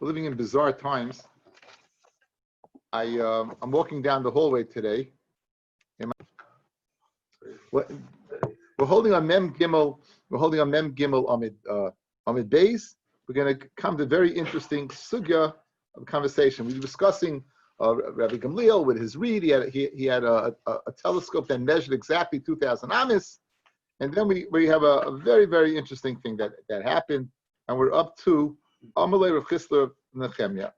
We're living in bizarre times. I'm walking down the hallway today. We're holding on Mem Gimel. We're holding on Mem Gimel Amid Beis. We're going to come to a very interesting sugya of conversation. We were discussing Rabbi Gamliel with his reed. He had a telescope that measured exactly 2,000 amis. And then we have a very, very interesting thing that happened. And we're up to Amalei Rav Chisda Nechemia.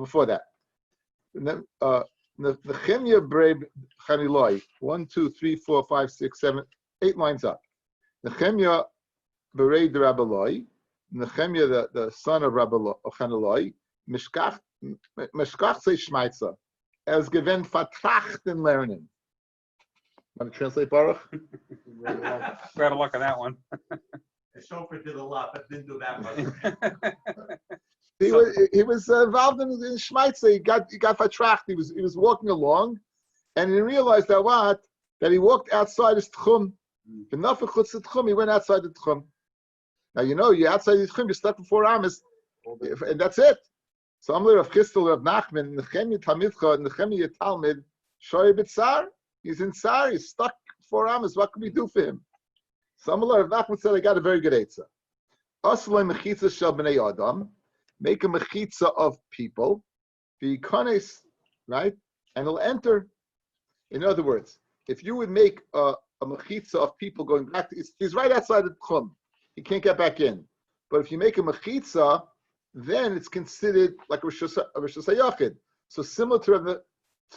Before that, Nechemia Breb Chaniloi, 1, 2, 3, 4, 5, 6, 7, 8 lines up. Nechemia Berei de Rabbaloi, Nechemia the son of Chaniloi, Mishkach sei Schmeitzer, as given vertrachten lernen. Want to translate, Baruch? Better luck on that one. The chauffeur did a lot, but didn't do that much. He was involved in Schmeitzer. He got vertracht. He was walking along, and he realized that he walked outside his tchum. He went outside the tchum. Now you're outside the tchum. You're stuck for 4 amas, and that's it. So I'm Rav Chisda, Rav Nachman, Nechemia Talmidcha, Nechemia Talmid, Shoy B'tzar. He's in tsar. He's stuck 4 amas. What can we do for him? So I'm Rav Nachman said, I got a very good eitzah. Aslei mechitza shel b'nei adam. Make a mechitza of people, v'yikones, right? And he'll enter. In other words, if you would make a mechitza of people going back to, he's right outside the tchum. He can't get back in. But if you make a mechitza, then it's considered like a Rosh Hashanah. So similar to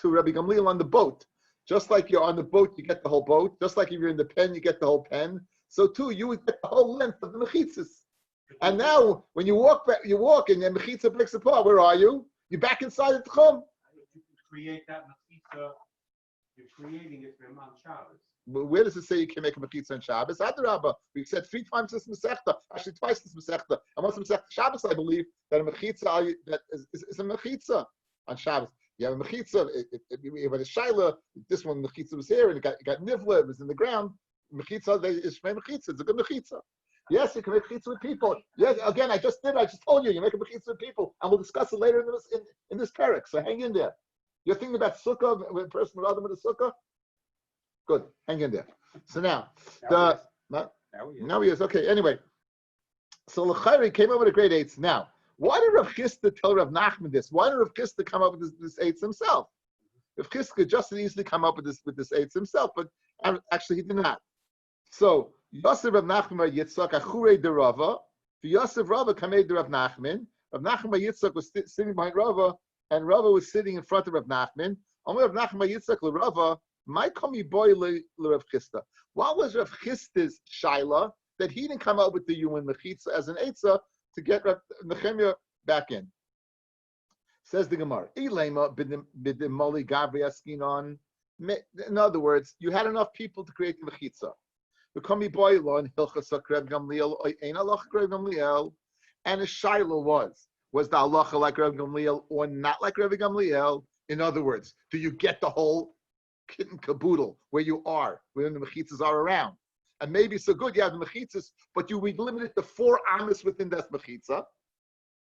Rabbi Gamliel on the boat. Just like you're on the boat, you get the whole boat. Just like if you're in the pen, you get the whole pen. So too, you would get the whole length of the mechitzas. And now, when you walk and the mechitza breaks apart, where are you? You're back inside the tchum. You can create that mechitza. You're creating it for him on Shabbos. Where does it say you can make a mechitza on Shabbos? Adarabba. We've said 3 times this Masechta, actually twice this Masechta. And once Masechta Shabbos, I believe, that a mechitza that is a mechitza on Shabbos. You have a mechitza, you have a shaila, this one mechitza was here, and it got nivla, it was in the ground. Mechitza is mechitza, it's a good mechitza. Yes, you can make mechitza with people. Yes, again, I just told you make a mechitza with people, and we'll discuss it later in this parak, so hang in there. You're thinking about sukkah, when a person with other with a sukkah? Good, hang in there. So now he is, okay, anyway. So L'chairi came up with a great eights. Now, why did Rav Chisda tell Rav Nachman this? Why did Rav Chisda come up with this eights himself? Rav Chisda could just as easily come up with this eights himself, but actually he did not. So Yosef Rav Nachman Yitzchak Achure de Rava. Yosef Rava Kamei de Rav Nachman. Rav Nachman Yitzchak was sitting behind Rava, and Rava was sitting in front of Rav Nachman. Only Rav Nachman Yitzchak le Rava. My komi boy le Rav Chisda. What was Rav Chisda's shaila that he didn't come up with the human mechitza as an eitzah to get Nechemia back in? Says the Gemara. In other words, you had enough people to create the mechitza. And the shaila was the halacha like Rabbi Gamliel or not like Rabbi Gamliel? In other words, do you get the whole kit and caboodle where you are, when the mechitzas are around? And maybe so good you have the mechitzas, but you would limit it to 4 amas within that mechitza.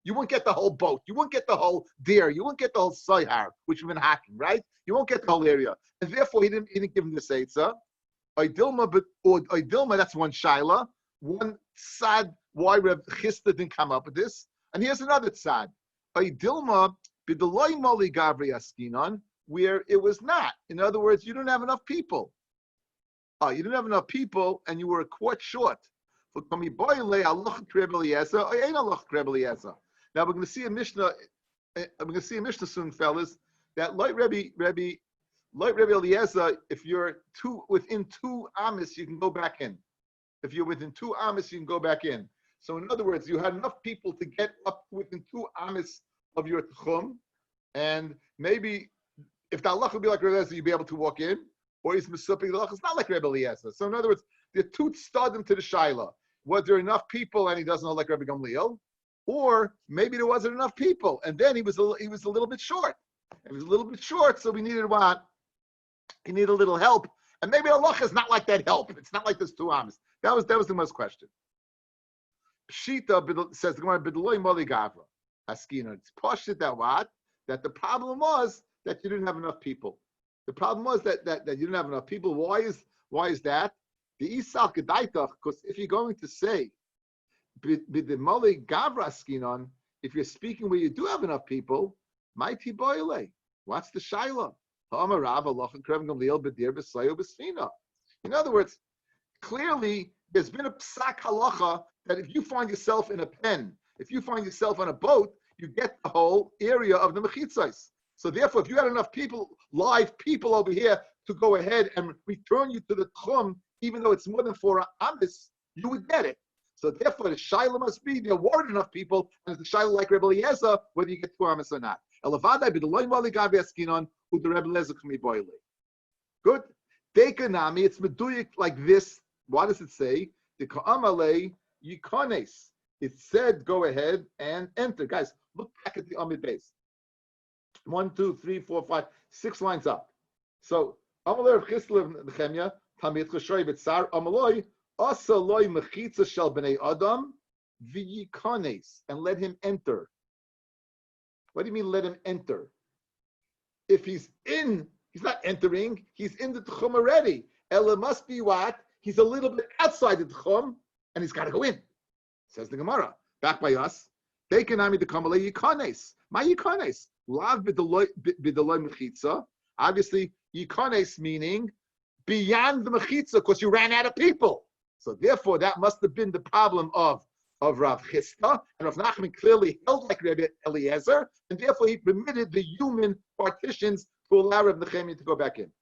You won't get the whole boat. You won't get the whole deer. You won't get the whole sayhar, which we've been hacking, right? You won't get the whole area. And therefore, he didn't give him the seitza. Oidilma, that's one shaila. One tzad, why Rav Chisda didn't come up with this. And here's another tzad. Oidilma, b'deloi moli gavri askinon, where it was not. In other words, you don't have enough people. You didn't have enough people, and you were a quart short. Now we're going to see a Mishnah. We're going to see a Mishnah soon, fellas. That like Rabbi Eliezer, if you're within 2 amas, you can go back in. If you're within 2 amas, you can go back in. So in other words, you had enough people to get up within 2 amas of your tchum, and maybe if the halach would be like Rabbi Eliezer, you'd be able to walk in. Or he's misuping the halach. It's not like Rabbi Eliezer. So in other words, the two stadim to the shaila. Was there enough people and he doesn't know like Rabbi Gamliel? Or maybe there wasn't enough people and then he was a little bit short. He was a little bit short, so we needed what? He needed a little help. And maybe Allah is not like that help. It's not like this 2 amas. That was the most question. Pshita says the Gemara, B'deloi Moli Gavra. askinon. It's poshut that what? That the problem was that you didn't have enough people. The problem was that you didn't have enough people. Why is that? The isal kedaitach, because if you're going to say b'demoli gavra askinon, if you're speaking where you do have enough people, mighty boile. What's the shaila? In other words, clearly there's been a psak halacha that if you find yourself in a pen, if you find yourself on a boat, you get the whole area of the mechitzos. So therefore, if you had enough people, live people over here to go ahead and return you to the tchum, even though it's more than 4 amis, you would get it. So therefore, the shaila must be there weren't enough people, and it's the shaila like Rabbi Eliezer, whether you get 2 amis or not. Good. Dekanami, it's meduyik like this. What does it say? The ka'amale yikones. It said, go ahead and enter. Guys, look back at the Amid base. 1, 2, 3, 4, 5, 6 lines up. So, Amalei Rav Chislev Nechemya, Tamid Choshoy B'tzar, Amaloi, Asa loy mechitza shel b'nei Adam, v'yikones, and let him enter. What do you mean let him enter? If he's not entering, he's in the tchum already. Ella must be what? He's a little bit outside the tchum, and he's got to go in. Says the Gemara. Back by us. Dekanami the kamalei yikones. My yikones. Lav b'deloi mechitza. Obviously, yikones meaning beyond the mechitza, because you ran out of people. So therefore, that must have been the problem of Rav Chisda, and Rav Nachman clearly held like Rabbi Eliezer, and therefore he permitted the human partitions to allow Rav Nechemia to go back in.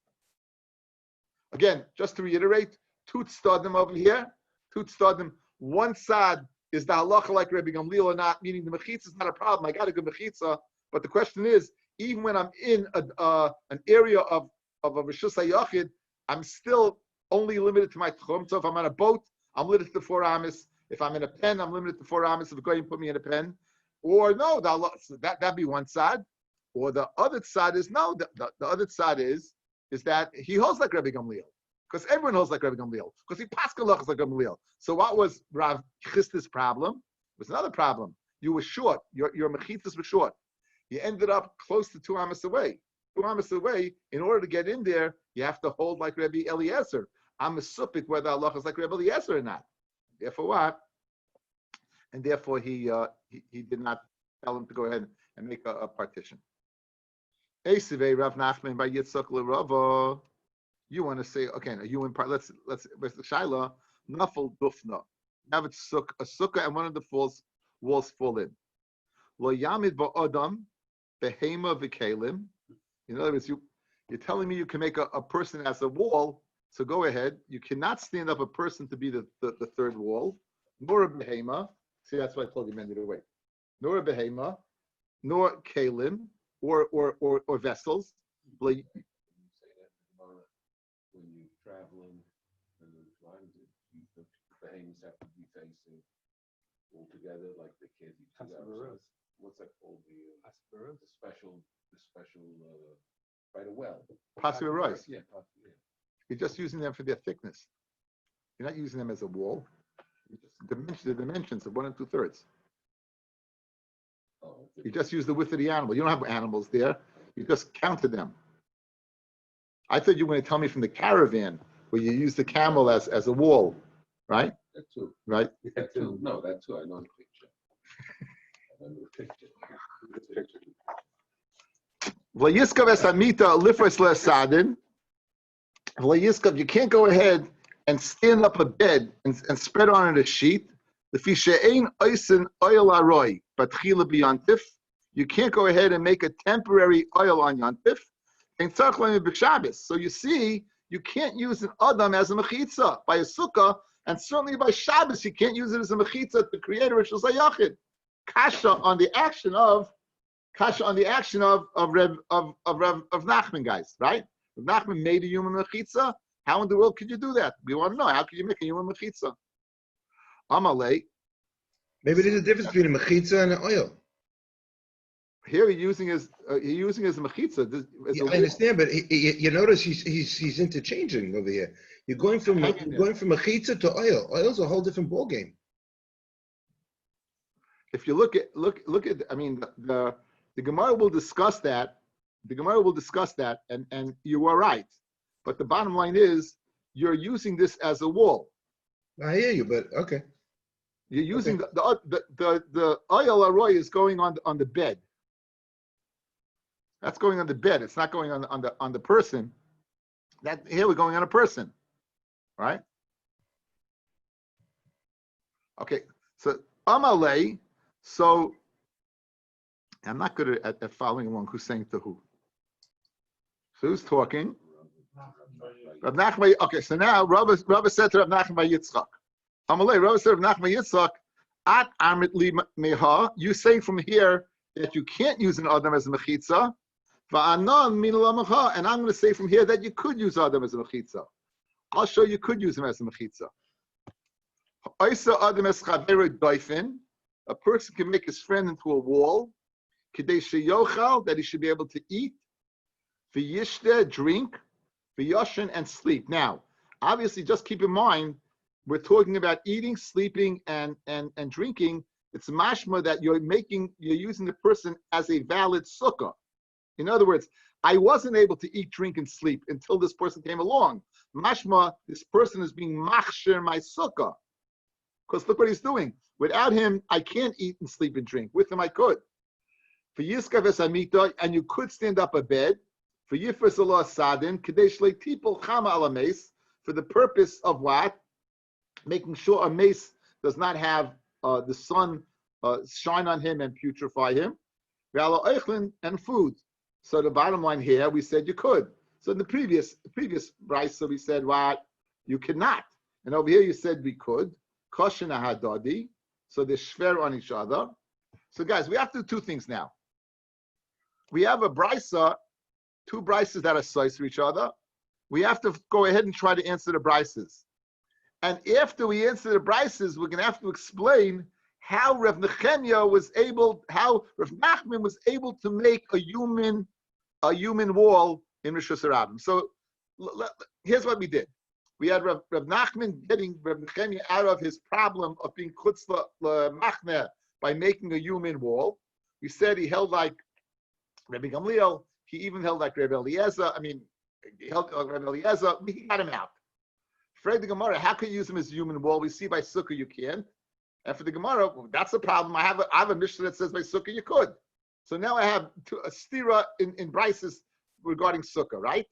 Again, just to reiterate, Tut Stadim over here, Tut Stadim, one side is the halacha like Rabbi Gamliel or not, meaning the mechitza is not a problem. I got a good mechitza, but the question is, even when I'm in an area of a Rishus HaYachid, I'm still only limited to my tchum. So if I'm on a boat, I'm limited to 4 amis. If I'm in a pen, I'm limited to 4 amis. If the guy put me in a pen, or no, that'd be one side. Or the other side is no. The other side is that he holds like Rabbi Gamliel, because everyone holds like Rabbi Gamliel, because he paskalachs like Rabbi Gamliel. So what was Rav Chisda's problem? It was another problem. You were short. Your mechitzas were short. You ended up close to 2 amis away. 2 amis away. In order to get in there, you have to hold like Rabbi Eliezer. I'm a supik whether Allah is like Rabbi Eliezer or not. Therefore, what? And therefore, he did not tell him to go ahead and make a partition. Eisivei Rav Nachman by Yitzchak LeRava. You want to say, okay, you in part? Let's the Shaila Nafal Dufna. Have it a sukkah, and one of the walls fall in. Lo Yamid Ba'Adam Behema V'Kalim. In other words, you're telling me you can make a person as a wall. So go ahead. You cannot stand up a person to be the third wall, nor a behema. See, that's why I told you men either way. Nor a behema, nor kalim, or vessels. When you say that, when you're traveling, and the behemoths have to be facing all together, like they can't be two. What's that called? The special right, a well. Possibly right. Yeah. You're just using them for their thickness. You're not using them as a wall. The dimensions of 1 2/3. Oh, You just use the width of the animal. You don't have animals there. You just counted them. I thought you were going to tell me from the caravan where you use the camel as a wall, right? that too. Right? That too. No, that too. I know the picture. I know the picture. V'yiskav es hamita lifres le'sadin. V'yiskav, you can't go ahead and stand up a bed and spread on it a sheet. L'fi she'ein oisen oil aroi, but chila b'yantif. You can't go ahead and make a temporary oil on yantif. And tzarch le'mi b'shabbos. So you see, you can't use an adam as a mechitza by a sukkah, and certainly by Shabbos you can't use it as a mechitza to create a rishus hayachid. Kasha on the action of Rav Nachman, guys, right? Rav Nachman made a human mechitza. How in the world could you do that? We want to know, how could you make a human mechitza? Amalei. Maybe there's a difference between a mechitza and an oil. Here he's using as a mechitza. I understand, but you notice he's interchanging over here. You're going from mechitza to oil. Oil's a whole different ballgame. if you look at, I mean, the Gemara will discuss that. The Gemara will discuss that, and you are right. But the bottom line is, you're using this as a wall. I hear you, but okay. You're using the oil aroy is going on the bed. That's going on the bed. It's not going on the person. That here we're going on a person, right? Okay, so Amalei. So I'm not good at following along who's saying to who. So who's talking? Rav Nachman. Okay, so now Rabbi said to Rav Nachman Yitzchak. Amalei, Rabbi said to Rav Nachman Yitzchak, At Amit Li Meha, you saying from here that you can't use an Adam as a mechitza, Va'anan Min Lamacha, and I'm going to say from here that you could use Adam as a mechitza. I'll show you could use him as a mechitza. Oisa Adam es Chaveru Doifin, a person can make his friend into a wall, Kidei Sheyochal, that he should be able to eat, V'yishte, drink, V'yoshin, and sleep. Now, obviously, just keep in mind, we're talking about eating, sleeping, and drinking. It's mashma that you're using the person as a valid sukkah. In other words, I wasn't able to eat, drink, and sleep until this person came along. Mashma, this person is being machshir my sukkah. Because look what he's doing. Without him, I can't eat and sleep and drink. With him, I could. For Yiskav es Amita, and you could stand up a bed. For Yifres Allah Sadin, Kadesh Le Tipol Chama Alames, for the purpose of what? Making sure a mace does not have the sun shine on him and putrefy him. And food. So the bottom line here, we said you could. So in the previous brisa, we said what? You cannot. And over here you said we could. Koshina hadadi. So they shver on each other. So guys, we have to do two things now. We have a brisa, two brises that are size to each other. We have to go ahead and try to answer the brises. And after we answer the brises, we're going to have to explain how Rav Nachman was able to make a human wall in Rishus Harabim. So here's what we did. We had Rav Nachman getting Rav Nachman out of his problem of being chutz l'machne by making a human wall. We said he held like Rabbi Gamliel. He even held like Rabbi Eliezer. He held like Rabbi Eliezer. We got him out. For the Gemara, how can you use him as a human wall? We see by Sukkah you can't. And for the Gemara, that's a problem. I have a Mishnah that says by Sukkah you could. So now I have a stira in brises regarding Sukkah, right?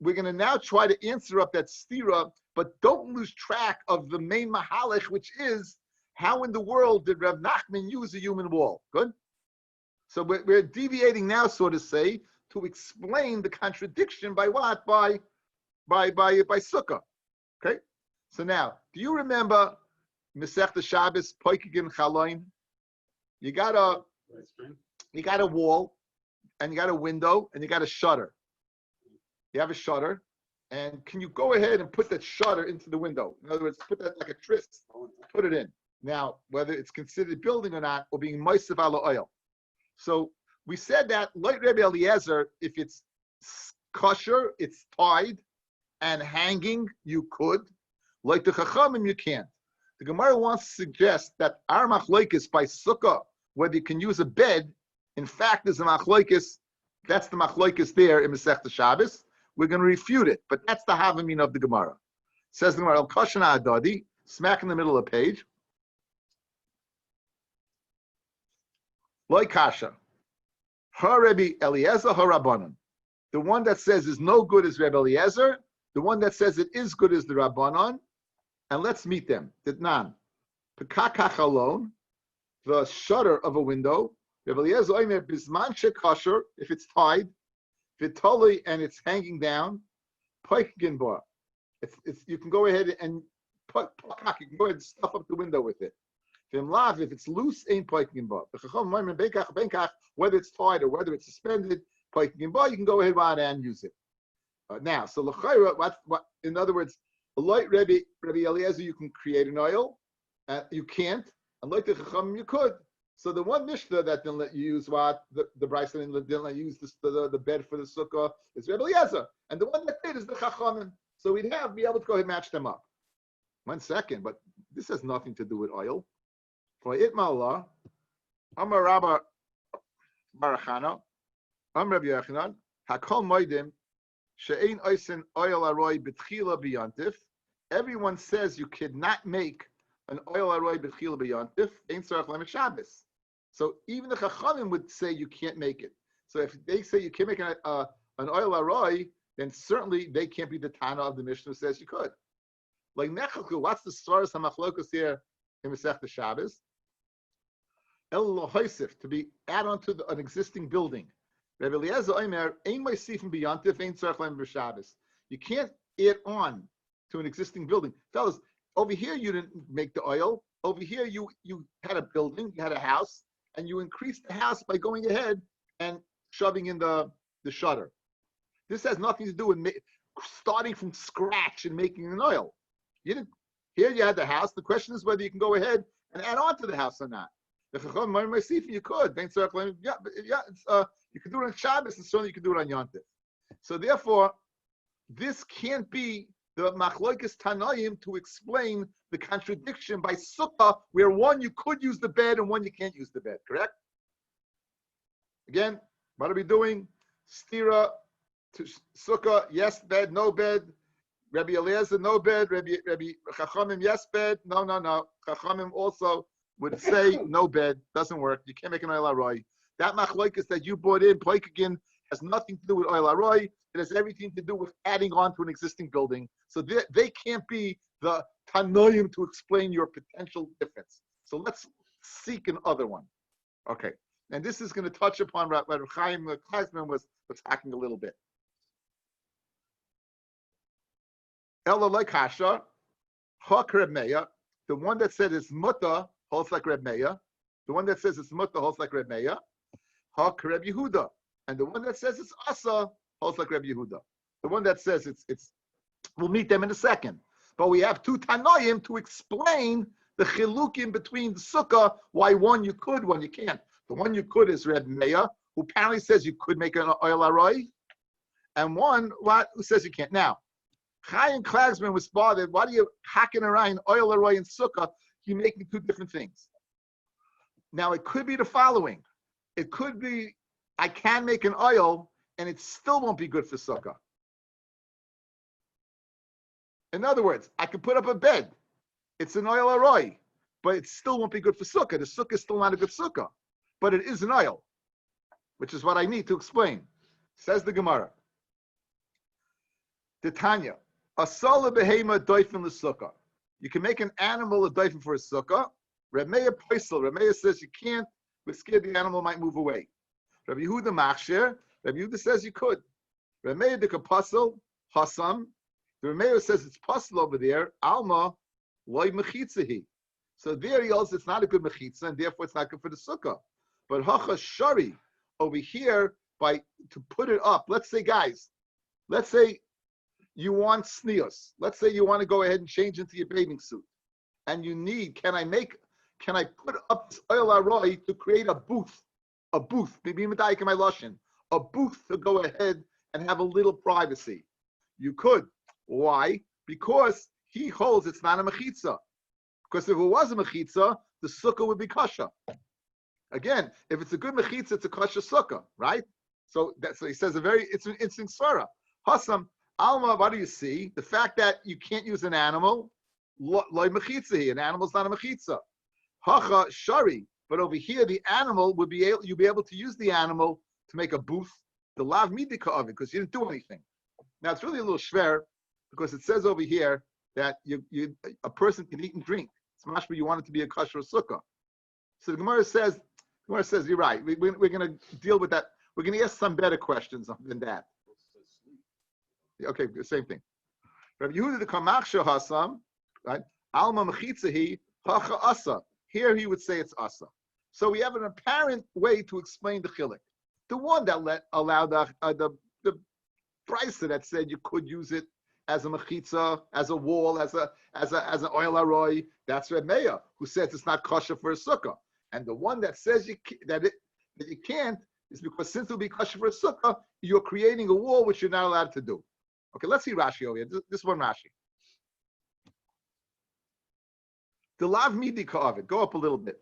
We're going to now try to answer up that stira, but don't lose track of the main mahalach, which is how in the world did Rav Nachman use a human wall? Good? So we're deviating now, so to say, to explain the contradiction by what? By Sukkah. Okay? So now, do you remember Masechta Shabbos, Poikigin Chaloin? You got a wall, and you got a window, and you got a shutter. You have a shutter, and can you go ahead and put that shutter into the window? In other words, put that like a tris, put it in. Now, whether it's considered building or not, or being moisav ala oil. So we said that, like Rabbi Eliezer, if it's kosher, it's tied, and hanging, you could. Like the Chachamim, you can't. The Gemara wants to suggest that our machlokes by sukkah, whether you can use a bed, in fact, is a machlokes. That's the machlokes there in Masechta Shabbos. We're going to refute it, but that's the havamin of the Gemara. Says the Gemara, Al Kashana Adadi, smack in the middle of the page. Loi kasha. Her Rabbi Eliezer, her Rabbanon. The one that says is no good is Rabbi Eliezer. The one that says it is good is the Rabbanon. And let's meet them. Ditnan. Pekakach alone, the shutter of a window. Rabbi Eliezer oimer bisman shekasher, if it's tied, vitoli and it's hanging down. Poikgin bar. You can go ahead and you can go ahead and stuff up the window with it. If it's loose, ain't poikgin bar. Whether it's tied or whether it's suspended, poikgin bar, you can go ahead and use it. Now, so l'chayra, what? In other words, like Rabbi Eliezer, you can create an oil. You can't. And like the Chachamim, you could. So the one Mishnah that didn't let you use the Bryson didn't let you use the bed for the sukkah is Rabbi Eliezer, and the one that did is the Chachamim. So we'd be able to go ahead and match them up. 1 second, but this has nothing to do with oil. For Itma Allah, Amar Rabbi Barachano, Amar Rabbi Yochanan, Hakol Moedim, She'ein Oisen Oil Aroi B'tchila B'yantif. Everyone says you cannot make an oil aroi b'tchila b'yantif. Ein tzarich lemet Shabbos. So even the Chachamim would say you can't make it. So if they say you can't make an oil aroi, then certainly they can't be the Tana of the Mishnah who says you could. Like Nechaku, what's the Svaras HaMachlokus here in Masechta Shabbos? El Lohoisif, to be add on to an existing building. Rabbi Eliezer Omer, Ein Moisifim b'yantif, Ein tzarich lemet b'Shabbos. You can't add on to an existing building. Fellas, over here you didn't make the oil. Over here you had a building, you had a house, and you increased the house by going ahead and shoving in the shutter. This has nothing to do with starting from scratch and making an oil. You didn't. Here you had the house. The question is whether you can go ahead and add on to the house or not. The Chacham you could. You could do it on Shabbos, and certainly you could do it on Yom Tov. So therefore, this can't be the Machlokes Tanoim to explain the contradiction by Sukkah, where one you could use the bed and one you can't use the bed. Correct? Again, what are we doing? Stira to Sukkah, yes bed, no bed. Rabbi Eliezer, no bed. Rabbi Chachamim, yes bed. No. Chachamim also would say no bed. Doesn't work. You can't make an oil aroi. That machlokes that you brought in, Poikagin, has nothing to do with oil aroi. It has everything to do with adding on to an existing building. So they can't be the Tanoim to explain your potential difference. So let's seek another one. Okay. And this is going to touch upon what Chaim Klausman was talking a little bit. Ela like Hasha, Hak Reb Meir, the one that said it's Mutta holds like Reb Meir. The one that says it's Mutta holds like Reb Meir. Hak Reb Yehuda. And the one that says it's Asa holds like Reb Yehuda. The one that says it's we'll meet them in a second. But we have two Tanoim to explain the chilukim between the Sukkah, why one you could, one you can't. The one you could is Reb Meir, who apparently says you could make an oil aroi, and one who says you can't. Now, Chaim Klagsman was bothered. Why do you hacking around oil aroi and Sukkah? You're making two different things. Now, it could be the following. It could be I can make an oil, and it still won't be good for Sukkah. In other words, I could put up a bed. It's an oil aroi, but it still won't be good for Sukkah. The Sukkah is still not a good Sukkah, but it is an oil, which is what I need to explain. Says the Gemara. The Tanya, asala behema doifin l'sukkah. You can make an animal a doifin for a sukkah. Reb Meir Paisel. Reb Meir says you can't. We're scared the animal might move away. Rabbi Yehuda Machsher. Rabbi Yehuda says you could. Reb Meir the Kapasel Hasam. The Reb Meir says it's possible over there. Alma loy mechitzahi. So there he also it's not a good mechitza, and therefore it's not good for the sukkah. But hacha shari over here to put it up. Let's say, guys, let's say you want sneos. Let's say you want to go ahead and change into your bathing suit, and you need. Can I put up this oil aroi to create a booth? A booth, maybe my lashon, a booth to go ahead and have a little privacy. You could. Why? Because he holds it's not a mechitza. Because if it was a mechitza, the sukkah would be kasha. Again, if it's a good mechitza, it's a kasha sukkah, right? So he says it's an instinct svara. Hasam, Alma, what do you see? The fact that you can't use an animal, loy mechitza, an animal's not a mechitza. Hacha shari, but over here the animal you'll be able to use the animal to make a booth, the lav midika of it, because you didn't do anything. Now it's really a little schwer, because it says over here that a person can eat and drink. It's mashma you want it to be a kasher sukkah. So the Gemara says you're right. We're going to deal with that. We're going to ask some better questions than that. Okay, the same thing. Rabbi Yehuda the Kamachsha Hasam, right? Alma mechitzahi hacha asa. Here he would say it's asa. So we have an apparent way to explain the chilik. The one that allowed the brisa that said you could use it as a mechitza, as a wall, as an oil aroi. That's Reb Meir, who says it's not kosher for a sukkah. And the one that says you can't is because since it will be kosher for a sukkah, you're creating a wall which you're not allowed to do. Okay, let's see Rashi over here. This one Rashi. The lav midika of it. Go up a little bit.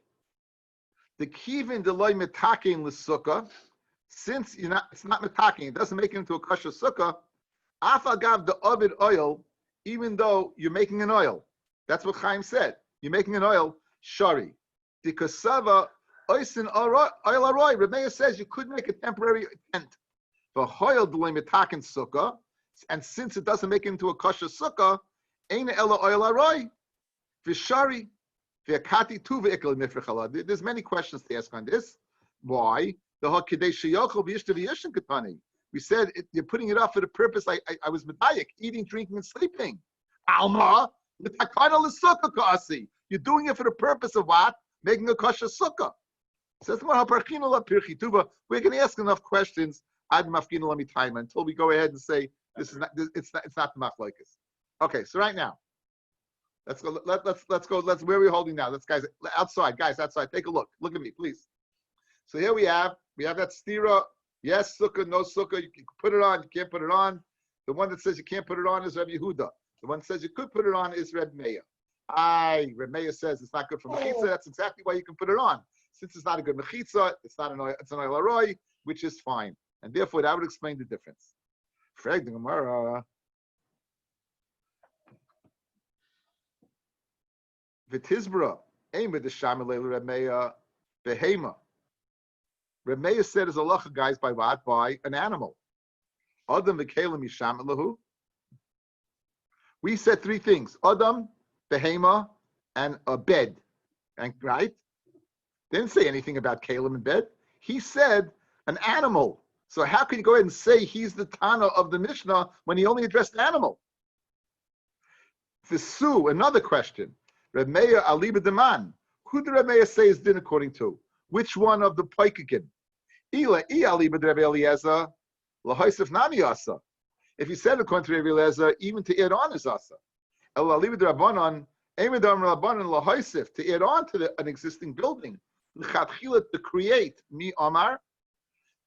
The kivin deloy metakin l'sukkah, since it's not metakin, it doesn't make it into a kosher sukkah. Afagav the ovid oil, even though you're making an oil. That's what Chaim said. You're making an oil, shari. The kasava oisin oil aroy. Rabbi says you could make a temporary tent. The oil deloy metakin sukkah, and since it doesn't make it into a kosher sukkah, ain't ella oil aroy. V'shari. There's many questions to ask on this. Why? We said you're putting it up for the purpose. I was medayik, eating, drinking, and sleeping. Alma, you're doing it for the purpose of what? Making a kosher sukkah. Says we're going to ask enough questions until we go ahead and say this is not. It's not the machlokes. Okay, so right now. Let's go. Let's go. Where are we holding now? Let's guys outside. Guys outside. Take a look. Look at me, please. So here we have that stira. Yes, sukkah, no sukkah. You can put it on. You can't put it on. The one that says you can't put it on is Rabbi Yehuda. The one that says you could put it on is Reb Meir. Reb Meir says it's not good for mechitza. That's exactly why you can put it on. Since it's not a good mechitza, it's not an oil. It's an oil aroy, which is fine, and therefore that would explain the difference. Frag the Gemara. V'tizbra, aim with the shamalei Reb Meir behema. Reb Meir said as a halacha, guys, by what? By an animal. Adam v'kelim yishamalahu. We said three things: Adam, behema, and a bed. And right? Didn't say anything about kelim and bed. He said an animal. So how can you go ahead and say he's the Tana of the Mishnah when he only addressed animal? V'su, another question. Reb Meir aliba deman. Who did Reb Meir say is din according to? Which one of the poikakim? Ila aliba Reb Eliezer lahaisef nami asa. If he said according to Reb Eliezer, even to add on is asa. El aliba Rabbanon, emedam Rabbanon lahaisef, to add on to an existing building. L'chatchila, to create mi amar.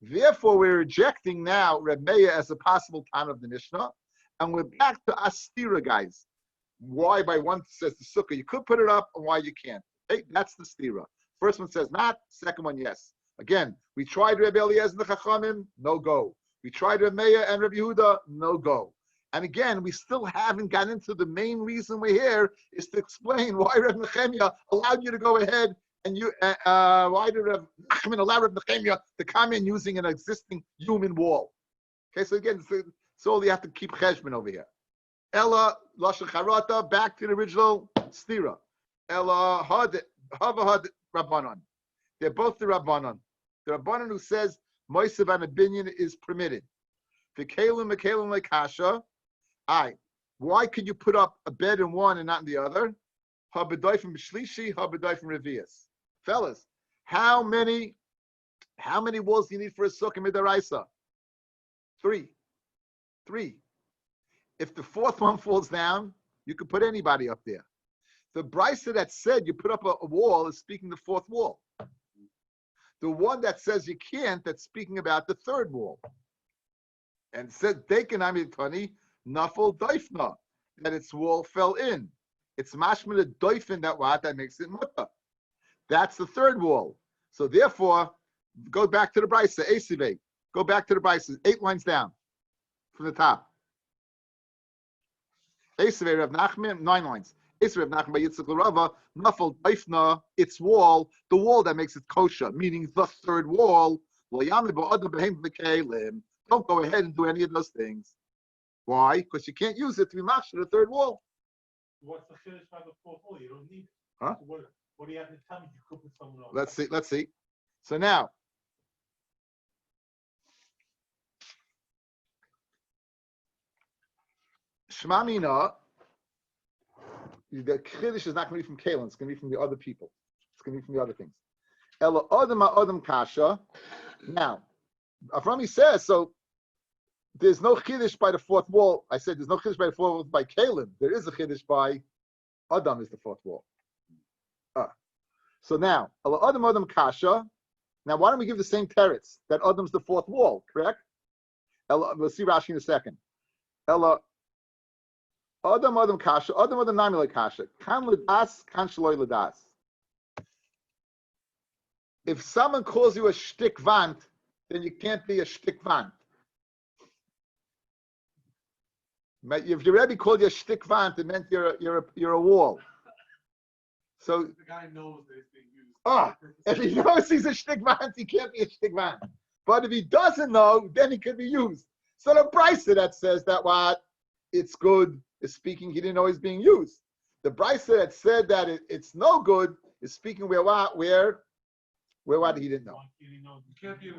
Therefore, we're rejecting now Reb Meir as a possible Tana of the Mishnah, and we're back to Astira, guys. Why by one says the sukkah you could put it up, and why you can't. Hey, that's the stira. First one says not, second one yes. Again, we tried Reb Eliezer and the Chachamim, no go. We tried Reb Meir and Reb Yehuda, no go. And again, we still haven't gotten into the main reason we're here is to explain why Reb Nechemia allowed you to go ahead and why did Reb Nachman allow Reb Nechemia to come in using an existing human wall? Okay, so again, so you have to keep cheshbon over here. Ella lashon charata, back to the original stira. Ella had rabbanon. They're both the rabbanon. The rabbanon who says moisav and a binyan is permitted. V'kelim lekasha. Why could you put up a bed in one and not in the other? Habedayfim b'shlishi, habedayfim revius. Fellas, how many walls do you need for a sukkah midaraisa? Three. If the fourth one falls down, you could put anybody up there. The brisa that said you put up a wall is speaking the fourth wall. The one that says you can't, that's speaking about the third wall. And said Dekanami Tani Nafal Daifna, that its wall fell in. It's mashma the doifin that makes it muta. That's the third wall. So therefore, go back to the brisa, Esive. Go back to the brisa, 8 lines down from the top. Esive Rav Nachman, 9 lines. Esive Rav Nachman by Yitzchak L'Rava, Nafal Daifna, its wall, the wall that makes it kosher, meaning the third wall. Don't go ahead and do any of those things. Why? Because you can't use it to be mashma the third wall. What's the finish by the fourth wall? You don't need it. Huh? What do you have to tell me? You could put someone else. Let's see. So now, Shema Mina, the Kiddush is not going to be from Kalen, it's going to be from the other people. It's going to be from the other things. Ela Adam Adam Kasha. Now, Avrami says, so there's no Kiddush by the fourth wall. I said there's no Kiddush by the fourth wall by Kalen. There is a Kiddush by Adam is the fourth wall. So now, Ela Adam Adam Kasha. Now, why don't we give the same teretz that Adam's the fourth wall, correct? We'll see Rashi in a second. Ela Adam Adam Kasha, Adam Adam Namile Kasha. Kan Ladas, Kan Shaloi Ladas. If someone calls you a shtick vant, then you can't be a shtick vant. If your Rebbe called you a shtick vant, it meant you're a wall. So The guy knows that it's being used. if he knows he's a shtick vant, he can't be a shtick vant. But if he doesn't know, then he could be used. So the Brisa that says that what it's good is speaking, he didn't know he's being used. The Brisa that said that it's no good is speaking where what he didn't know. You can't be a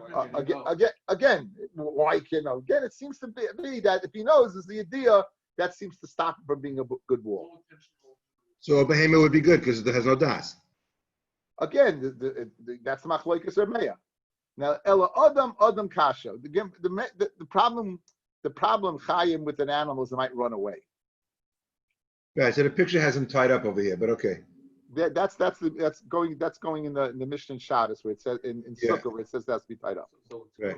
Again, why can't you know? Again, it seems to be that if he knows is the idea that seems to stop him from being a good wall. So a behemoth would be good because it has no das. Again, that's the machlokes or meya. Now, ela adam kasha. The problem chayim with an animal is it might run away. Right. So the picture has him tied up over here, but okay. That's going in the Mishnah in Shabbos where it says in Sukkah where it says that's to be tied up. Right.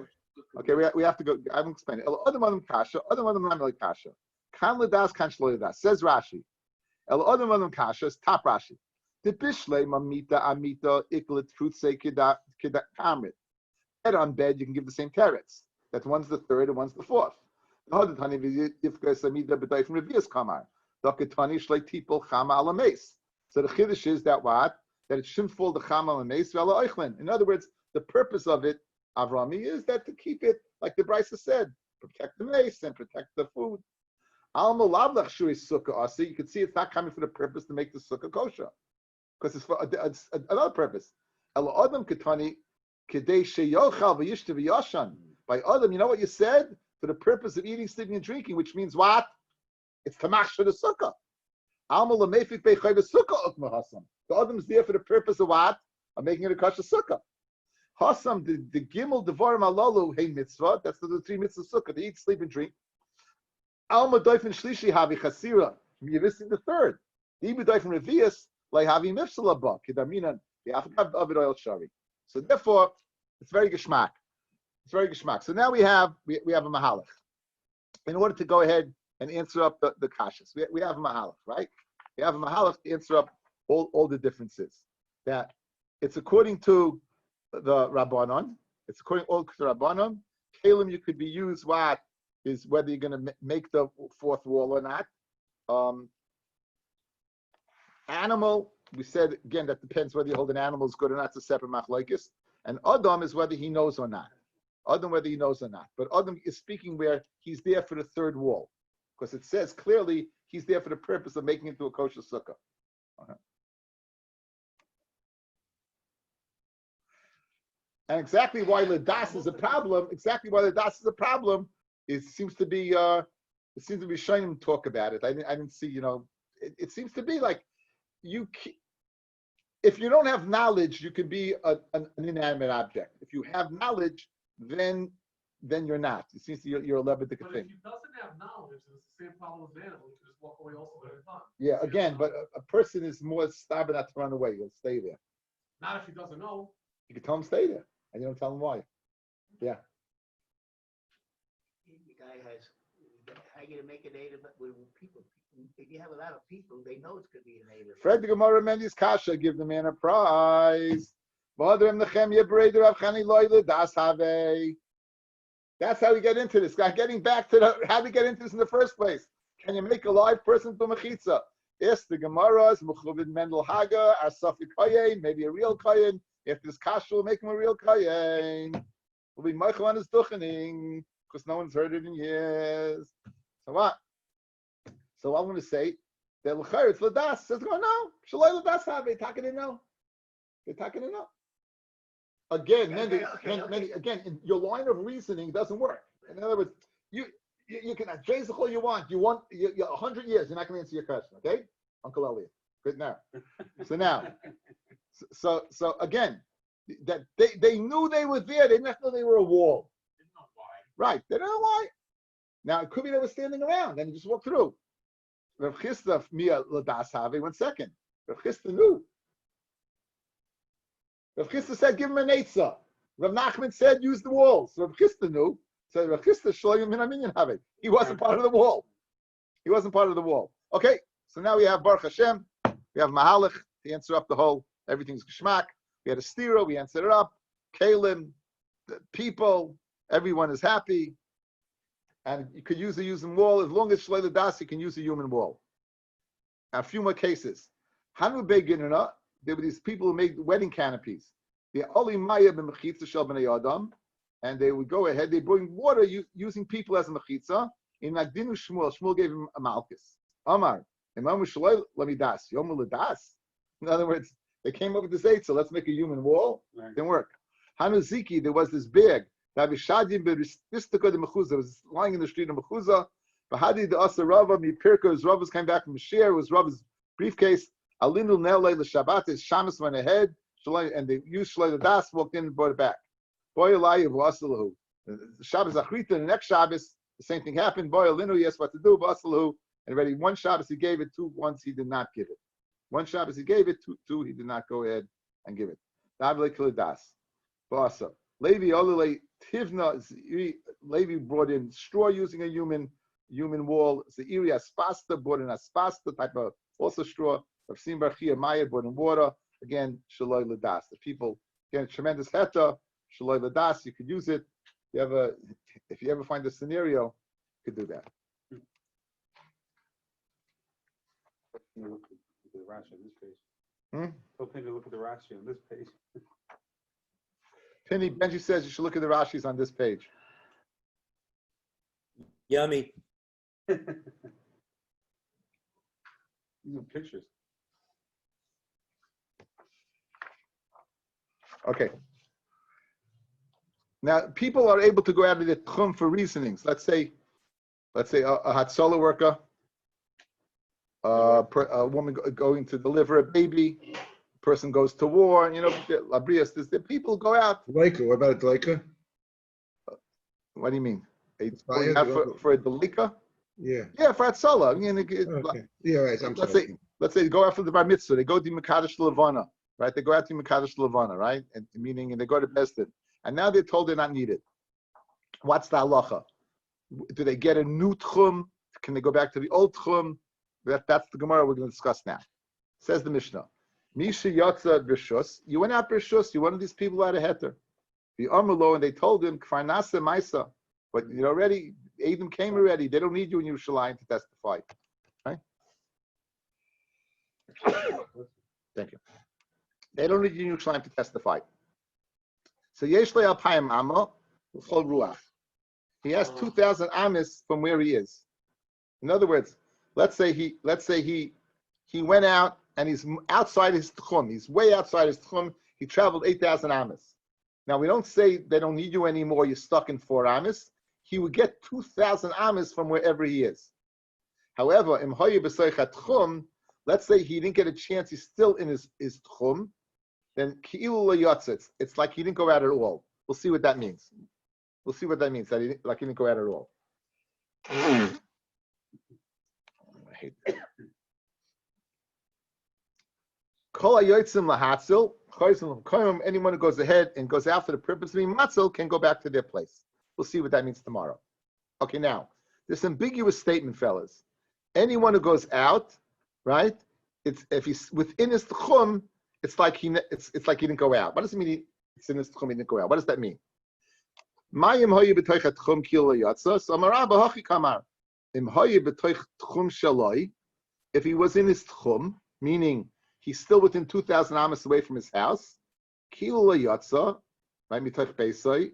Okay, we have to go. I haven't explained it. Adam kasha. Adam not kasha. Kan ledas kan shlo ledas. Says Rashi. Adam kasha is top Rashi. The bishle mamita amita iklet frutse kida kamrit. Bed on bed, you can give the same teretz. That one's the third and one's the fourth. The other tani ifkas amida b'day from Revius kamar. The ketani shlei tipol chama ala meis. So the chiddush is that what? That it shouldn't fall the chama ala meis v'ala oichlin. In other words, the purpose of it, Avrami, is that to keep it, like the Brisa said, protect the mace and protect the food. Alma lavlach shui sukkah asi. You can see it's not coming for the purpose to make the sukkah kosher, because it's for another purpose. El adam ketani kedei sheyochal v'yishta v'yashan. By adam, you know what you said? For the purpose of eating, sleeping, and drinking, which means what? It's tamach for the sukkah. Alma lamefik beichayv sukkah ukma hasam. The adam is there for the purpose of what? Of making it a kosher sukkah. Hasam, the gimel devarim alalu hey mitzvah. That's the three mitzvahs sukkah: to eat, sleep, and drink. Alma doifen shlishi havi chasira. You're missing the third. The ibu doifen revius like havi mifsala ba kedaminan yafkav avid oil shari. So therefore, it's very geschmack. It's very geschmack. So now we have a mahalach. In order to go ahead and answer up the kashas, we have a mahalach, right? We have a mahalach to answer up all the differences. That it's according to the Rabbanon. It's according all to the Rabbanon. Kalim, you could be used what is whether you're going to make the fourth wall or not. Animal, we said again that depends whether you hold an animal is good or not. It's a separate machlokes. And Adam is whether he knows or not. Adam whether he knows or not. But Adam is speaking where he's there for the third wall, because it says clearly he's there for the purpose of making it into a kosher sukkah. Okay. And exactly why Ladas is a problem. Exactly why Ladas is a problem. It seems to be Shainim talk about it. I didn't see. It seems to be like if you don't have knowledge, you can be an inanimate object. If you have knowledge, then you're not. It seems you're a lebedik But thing. if he doesn't have knowledge, it's the same problem as the animal. You can just walk away also when it's done. Yeah, again, but a person is more stubborn not to run away. He'll stay there. Not if he doesn't know. You can tell him stay there, and you don't tell him why. Yeah. The guy has, how you gonna make a native with people? If you have a lot of people, they know it's gonna be a native. Fred the Gemara Mendes Kasha, give the man a prize. That's how we get into this. Getting back to how we get into this in the first place. Can you make a live person to mechitza? Yes, the Gemara's Mechubid Mendel Haga, Asafi Kayin, maybe a real Kayin. If this Kasha will make him a real Kayin, will be Michael on his duchening, because no one's heard it in years. So what? So I'm going to say that l'chayr it's ladas. Says no, shalai ladas have it. Taking it no. They're taking it no. Again, again, your line of reasoning doesn't work. In other words, you can Jay's all you want. You're 100 years. You're not going to answer your question, okay, Uncle Elliot? Good now. So again, that they knew they were there. They didn't know they were a wall. They don't know why. Right. They don't know why. Now it could be they were standing around and he just walked through. Rav Chisda Mia Ladas Have, 1 second. Rav Chisda knew. Rav Chisda said, give him an eitzah. Rav Nachman said, use the walls. Rav Chisda knew. So Rav Chisda Shloim Min Aminyan Have. He wasn't part of the wall. He wasn't part of the wall. Okay, so now we have Baruch Hashem. We have Mahalach to answer up the whole, everything's Geshmak. We had a stira, we answered it up. Kalim, the people, everyone is happy. And you could use a human wall. As long as Shleila Das, you can use a human wall. A few more cases. Hanu Beginner, there were these people who made wedding canopies. The Oli Maya b'mechitza shel b'nei Adam, and they would go ahead, they bring water using people as a mechitza. In Magdinu Shmuel gave him a malchus. Amar, Imam Shalai Lamidas, Yomu Ladas. In other words, they came up with this eight, so let's make a human wall. Right. Didn't work. Hanu Ziki, there was this bag. That was lying in the street of Mechuzah. Bahadi the Asa Rava, Mipirka, his Rava's came back from Shir, it was Rava's briefcase. Alinu Nele, the Shabbat, his Shamas went ahead, and they used Shalai Das, walked in and brought it back. Boy Elayu, Vasalahu. Shabbos Achrita, the next Shabbos, the same thing happened. Boy Alinu, yes, what to do, Vasalahu. And already one Shabbos he gave it, two once he did not give it. One Shabbos he gave it, two he did not go ahead and give it. Davle Kilidas. Vasa. Levi Olele Tivna, Levi brought in straw using a human wall. Zeiri Aspasta brought in Aspasta type of also straw. Of Simbarchia Maya brought in water. Again, Shaloi Ladas. The people, again, tremendous heta, Shaloi Ladas, you could use it. If you ever find a scenario, you could do that. Look at the Rashi on this page. Okay, look at the Rashi on this page. Penny Benji says you should look at the Rashis on this page. Yummy. These are pictures. Okay. Now, people are able to go out of the tchum for reasonings. Let's say a Hatzalah worker, a woman going to deliver a baby, a person goes to war, Labrias, the people go out. Leica, what about a Leica? What do you mean? Fire? For a delika? Yeah. Yeah, for Hatzalah. Okay. Yeah, right. Let's say they go out for the bar mitzvah, they go to Mekadosh Levana, right? They go out to Mekadosh Levana, right? And they go to Besdin. And now they're told they're not needed. What's the halacha? Do they get a new tchum? Can they go back to the old tchum? That's the Gemara we're going to discuss now. Says the Mishnah. Misha Yatza B'Rishus. You went out B'Rishus. You're one of these people out of Heter. The Amrlo, and they told him, Kfarnasa Maisa. But you're already, Adam came already. They don't need you in Yerushalayim to testify. Right? Thank you. They don't need you in Yerushalayim to testify. So Yeshle Alpayim Amma L'chol Ruach. He has 2,000 amis from where he is. In other words, let's say he went out and he's outside his tchum. He's way outside his tchum. He traveled 8,000 amis. Now we don't say they don't need you anymore. You're stuck in 4 amis. He would get 2,000 amis from wherever he is. However, im hoye b'soichat tchum. Let's say he didn't get a chance. He's still in his tchum. Then ki'ilu le'yotzitz. It's like he didn't go out at all. We'll see what that means. We'll see what that means. That he didn't go out at all. I hate that. Kol hayotzim lahatzil. Anyone who goes ahead and goes out for the purpose of being matzil can go back to their place. We'll see what that means tomorrow. Okay, now this ambiguous statement, fellas. Anyone who goes out, right? It's if he's within his tchum. It's like he didn't go out. What does it mean? It's in his tchum, he didn't go out. What does that mean? Mayim hoye b'toich tchum kil yatsa. So Amarabba hachi kamar. Im hoye b'toich tchum shaloi. If he was in his tchum, meaning he's still within 2,000 amas away from his house, kil yatsa, right? Mitoich beisai,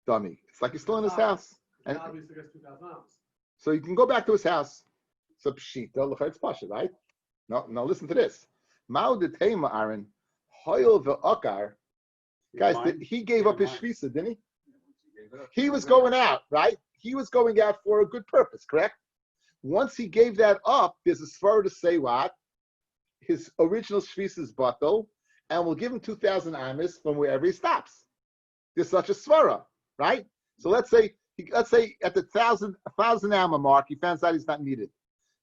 dummy. It's like he's still in his house. And obviously gets 2,000 hours. so you can go back to his house. So pshita l'chayitz pasha, right? No, listen to this. Mao de Tema Aaron, Hoyel ve'okar. Guys, he gave up his shvisa, didn't he? He was going out, right? He was going out for a good purpose, correct? Once he gave that up, there's a svara to say what? His original shvisa is batal, and we'll give him 2,000 amis from wherever he stops. There's such a svara, right? So let's say at the 1,000 amma mark, he finds out he's not needed.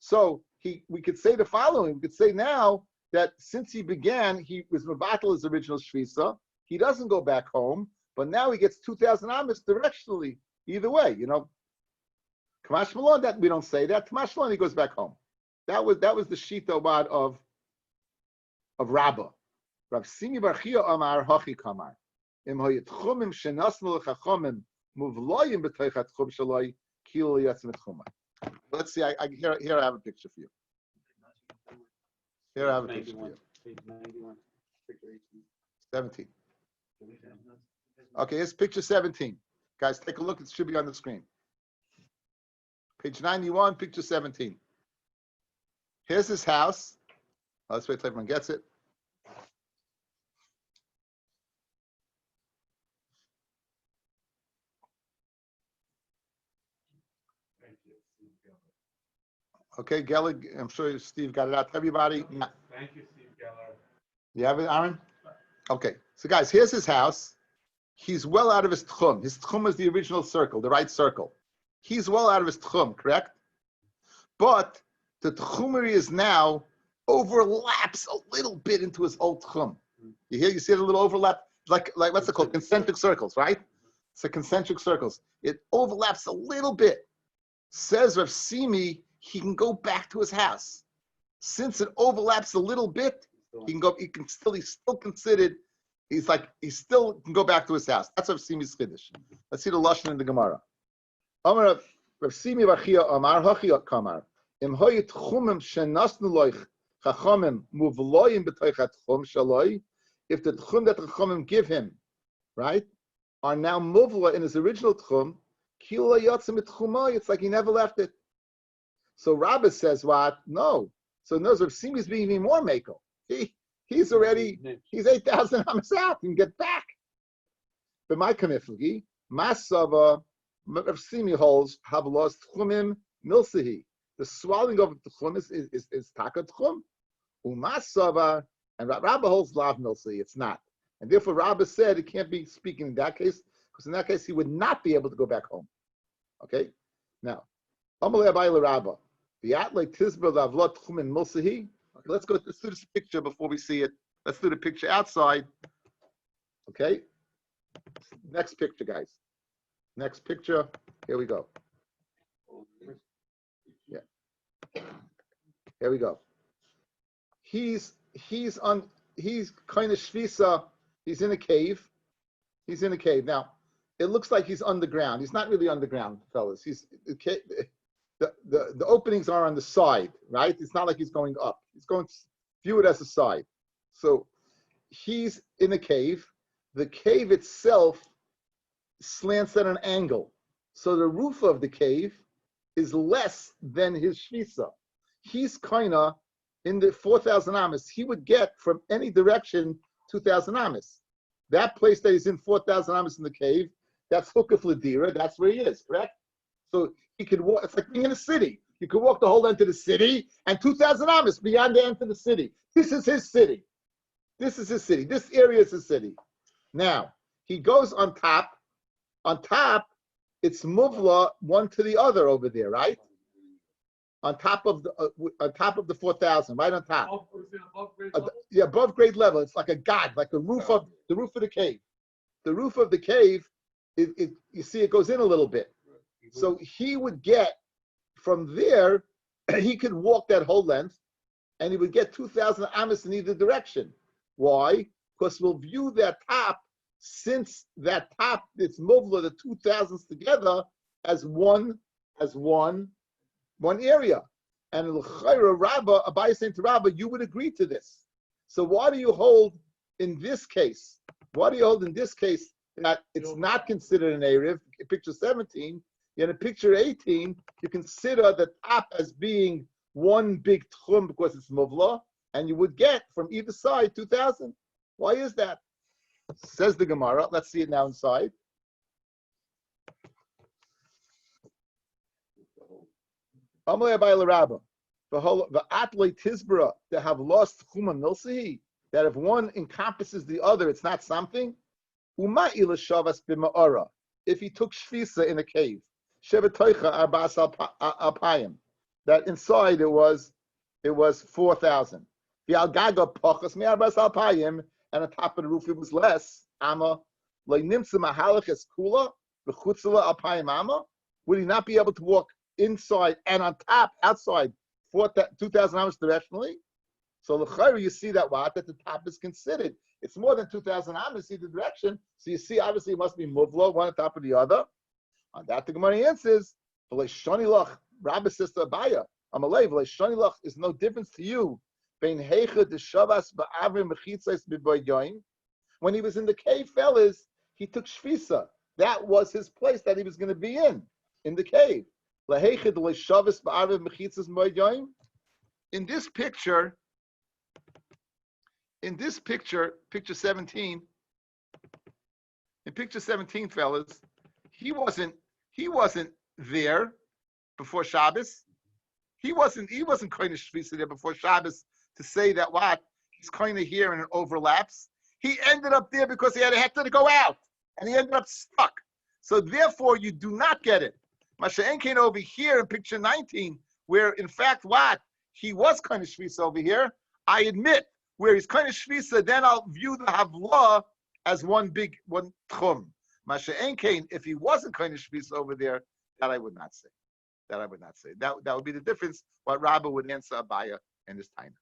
So we could say the following. We could say now that since he began, he was mevatel his original shvisa. He doesn't go back home, but now he gets 2,000 amis directionally. Either way, Kamash Malon, that we don't say that. Kamash Malon, he goes back home. That was the shita wad of Rabbi. Rav Simi bar Chia Amar Hachi Kamar. Im hoyet chumim shenasnu l'chachomim muvloyim b'toichat chum shaloi kilo yatzim et chumah. Let's see. Here I have a picture for you. Here I have a picture for you. Page 91, picture 17. Okay, here's picture 17. Guys, take a look. It should be on the screen. Page 91, picture 17. Here's his house. Let's wait till everyone gets it. Okay, Geller, I'm sure Steve got it out to everybody. Thank you, Steve Geller. You have it, Aaron? Okay, so guys, here's his house. He's well out of his tchum. His tchum is the original circle, the right circle. He's well out of his tchum, correct? But the tchumery is now overlaps a little bit into his old tchum. You see a little overlap? Like what's it called? Concentric circles, right? It's a concentric circles. It overlaps a little bit. Says Rav Simi, he can go back to his house. Since it overlaps a little bit, he's still considered, he still can go back to his house. That's Rav Simi's chiddush. Let's see the lashon in the Gemara. Amar Rav Simi bar Chia Amar Hachi Kamar. Im hoyet chumim shenasnu loich chachamim muvloyim b'toichat chum shaloi. If the tchum that the chachamim give him, right, are now muvla in his original tchum, kilo yatzim et chumah, it's like he never left it. So Rabbi says what? No. So knows Rav Simi is being even more makel. He's 8,000 amas out. He can get back. But my kamiflagi, Masava, Rav Simi holds, have lost tchumim milsahi. The swallowing of the tchum is taka tchum. Umasava, and Rabbi holds lav milsahi. It's not. And therefore Rabbi said it can't be speaking in that case, because in that case he would not be able to go back home. Okay? Now, Amalei Abai l'Rabba. Let's do this picture before we see it. Let's do the picture outside. Okay? Next picture, guys. Next picture. Here we go. Yeah. Here we go. He's kind of shvisa. He's in a cave. Now, it looks like he's underground. He's not really underground, fellas. The openings are on the side, right? It's not like he's going up. He's going to view it as a side. So he's in a cave. The cave itself slants at an angle. So the roof of the cave is less than his shvisa. He's kind of in the 4,000 amas. He would get from any direction 2,000 amas. That place that he's in 4,000 amas in the cave, that's Hukaf Ladira. That's where he is, correct? So he could walk. It's like being in a city. You could walk the whole end of the city and 2,000 amas beyond the end of the city. This is his city. This area is his city. Now he goes on top. On top, it's muvla one to the other over there, right? On top of the 4,000, right on top. Above grade level. It's like a god, like the roof of the cave. The roof of the cave, you see, it goes in a little bit. So he would get from there, he could walk that whole length, and he would get 2,000 amas in either direction. Why? Because we'll view that top, since that top, it's muvla, the 2,000s together, as one area. And l'chayra Rabba, Abai saying to Rabba, you would agree to this. So why do you hold in this case? That it's not considered an Erev? Picture 17. In a picture 18, you consider the top as being one big tchum because it's muvla, and you would get from either side 2,000. Why is that? Says the Gemara. Let's see it now inside. Amalei Abai l'Rabba. V'atlei tizbra, to have lost chuma milsahi, that if one encompasses the other, it's not something. Uma'i l'shavas b'ma'ara. If he took shvisa in a cave, shevetoicha arbas alpayim, that inside it was 4,000. V'algaga pachas me'arbas alpayim, and on top of the roof it was less. Ama le'nimtza mahalaches kula v'chutzela alpayim ama. Would he not be able to walk inside and on top, outside, 2,000 hours directionally? So l'chayr, you see that what? That the top is considered. It's more than 2,000 amas, see the direction. So you see, obviously, it must be muvlo, one on top of the other. On that, the Gemara answers, Rabbi says to Abaya, Amalei, V'leishonilach is no difference to you. When he was in the cave, fellas, he took shvisa. That was his place that he was going to be in the cave. In this picture, picture 17, fellas, he wasn't there before Shabbos. He wasn't kind of shvisa there before Shabbos to say that what he's kind of here and it overlaps. He ended up there because he had a hector to go out, and he ended up stuck. So therefore, you do not get it. Masha'en came over here in picture 19, where in fact what he was kind of shvisa over here. I admit where he's kind of shvisa, then I'll view the havla as one tchum. Masha'en came if he wasn't kind of shvisa over there, that I would not say. That would be the difference. What Rabbi would answer Abaya in this time.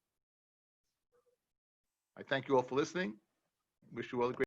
I thank you all for listening. Wish you all a great